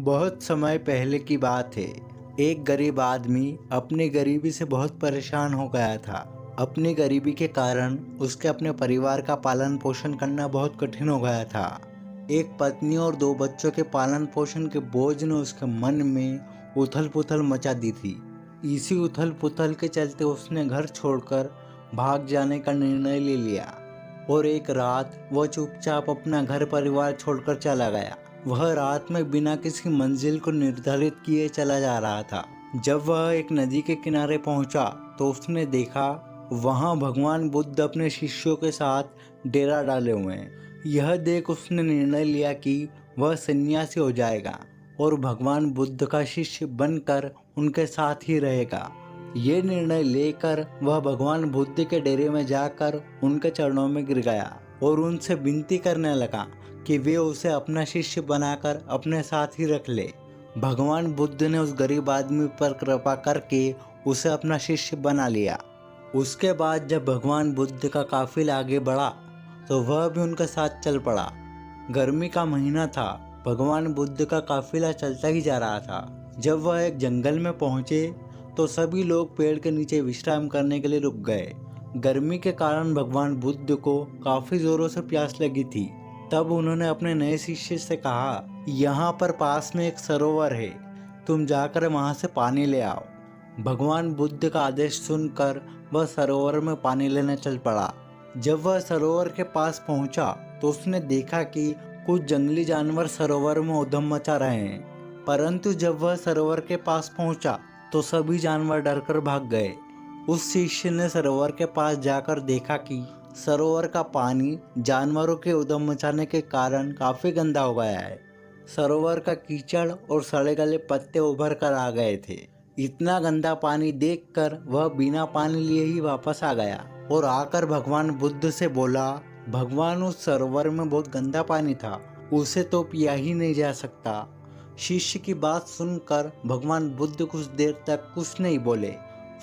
बहुत समय पहले की बात है। एक गरीब आदमी अपनी गरीबी से बहुत परेशान हो गया था। अपनी गरीबी के कारण उसके अपने परिवार का पालन पोषण करना बहुत कठिन हो गया था। एक पत्नी और 2 बच्चों के पालन पोषण के बोझ ने उसके मन में उथल पुथल मचा दी थी। इसी उथल पुथल के चलते उसने घर छोड़कर भाग जाने का निर्णय ले लिया और एक रात वह चुपचाप अपना घर परिवार छोड़कर चला गया। वह रात में बिना किसी मंजिल को निर्धारित किए चला जा रहा था। जब वह एक नदी के किनारे पहुंचा तो उसने देखा वहां भगवान बुद्ध अपने शिष्यों के साथ डेरा डाले हुए हैं। यह देख उसने निर्णय लिया कि वह सन्यासी हो जाएगा और भगवान बुद्ध का शिष्य बनकर उनके साथ ही रहेगा। ये निर्णय लेकर वह भगवान बुद्ध के डेरे में जाकर उनके चरणों में गिर गया और उनसे विनती करने लगा कि वे उसे अपना शिष्य बनाकर अपने साथ ही रख ले। भगवान बुद्ध ने उस गरीब आदमी पर कृपा करके उसे अपना शिष्य बना लिया। उसके बाद जब भगवान बुद्ध का काफिला आगे बढ़ा तो वह भी उनके साथ चल पड़ा। गर्मी का महीना था। भगवान बुद्ध का काफिला चलता ही जा रहा था। जब वह एक जंगल में पहुंचे तो सभी लोग पेड़ के नीचे विश्राम करने के लिए रुक गए। गर्मी के कारण भगवान बुद्ध को काफी जोरों से प्यास लगी थी। तब उन्होंने अपने नए शिष्य से कहा, यहाँ पर पास में एक सरोवर है, तुम जाकर वहाँ से पानी ले आओ। भगवान बुद्ध का आदेश सुनकर वह सरोवर में पानी लेने चल पड़ा। जब वह सरोवर के पास पहुंचा तो उसने देखा कि कुछ जंगली जानवर सरोवर में उधम मचा रहे हैं। परंतु जब वह सरोवर के पास पहुंचा तो सभी जानवर डरकर भाग गए। उस शिष्य ने सरोवर के पास जाकर देखा कि सरोवर का पानी जानवरों के उधम मचाने के कारण काफी गंदा हो गया है। सरोवर का कीचड़ और सड़े गले पत्ते उभर कर आ गए थे। इतना गंदा पानी देखकर वह बिना पानी लिए ही वापस आ गया और आकर भगवान बुद्ध से बोला, भगवान उस सरोवर में बहुत गंदा पानी था, उसे तो पिया ही नहीं जा सकता। शिष्य की बात सुनकर भगवान बुद्ध कुछ देर तक कुछ नहीं बोले।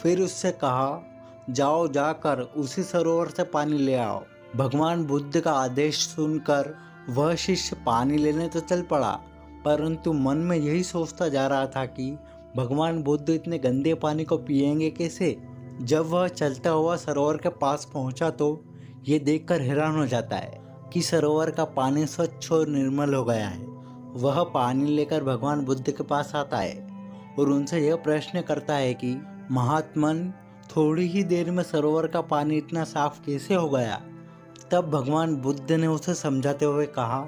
फिर उससे कहा, जाओ जाकर उसी सरोवर से पानी ले आओ। भगवान बुद्ध का आदेश सुनकर वह शिष्य पानी लेने तो चल पड़ा, परंतु मन में यही सोचता जा रहा था कि भगवान बुद्ध इतने गंदे पानी को पिएंगे कैसे। जब वह चलता हुआ सरोवर के पास पहुंचा तो ये देखकर हैरान हो जाता है कि सरोवर का पानी स्वच्छ और निर्मल हो गया है। वह पानी लेकर भगवान बुद्ध के पास आता है और उनसे यह प्रश्न करता है कि महात्मन, थोड़ी ही देर में सरोवर का पानी इतना साफ कैसे हो गया। तब भगवान बुद्ध ने उसे समझाते हुए कहा,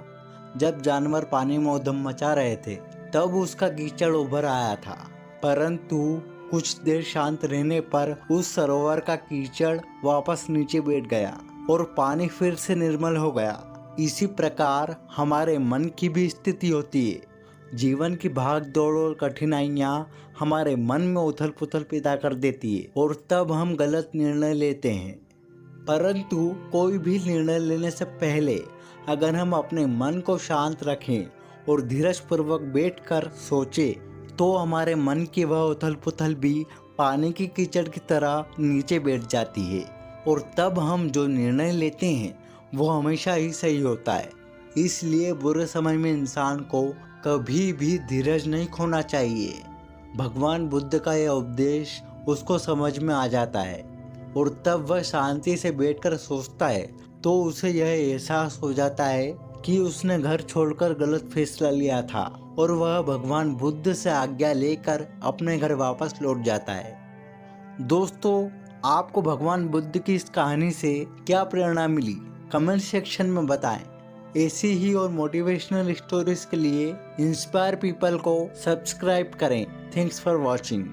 जब जानवर पानी में उधम मचा रहे थे तब उसका कीचड़ उभर आया था, परंतु कुछ देर शांत रहने पर उस सरोवर का कीचड़ वापस नीचे बैठ गया और पानी फिर से निर्मल हो गया। इसी प्रकार हमारे मन की भी स्थिति होती है। जीवन की भाग दौड़ और कठिनाइयाँ हमारे मन में उथल पुथल पैदा कर देती है और तब हम गलत निर्णय लेते हैं। परंतु कोई भी निर्णय लेने से पहले अगर हम अपने मन को शांत रखें और धीरज पूर्वक बैठकर सोचें तो हमारे मन की वह उथल पुथल भी पानी की कीचड़ की तरह नीचे बैठ जाती है और तब हम जो निर्णय लेते हैं वो हमेशा ही सही होता है। इसलिए बुरे समय में इंसान को कभी भी धीरज नहीं खोना चाहिए। भगवान बुद्ध का यह उपदेश उसको समझ में आ जाता है और तब वह शांति से बैठकर सोचता है तो उसे यह एहसास हो जाता है कि उसने घर छोड़कर गलत फैसला लिया था और वह भगवान बुद्ध से आज्ञा लेकर अपने घर वापस लौट जाता है। दोस्तों, आपको भगवान बुद्ध की इस कहानी से क्या प्रेरणा मिली, कमेंट सेक्शन में बताएं। ऐसी ही और मोटिवेशनल स्टोरीज के लिए इंस्पायर पीपल को सब्सक्राइब करें। Thanks for watching.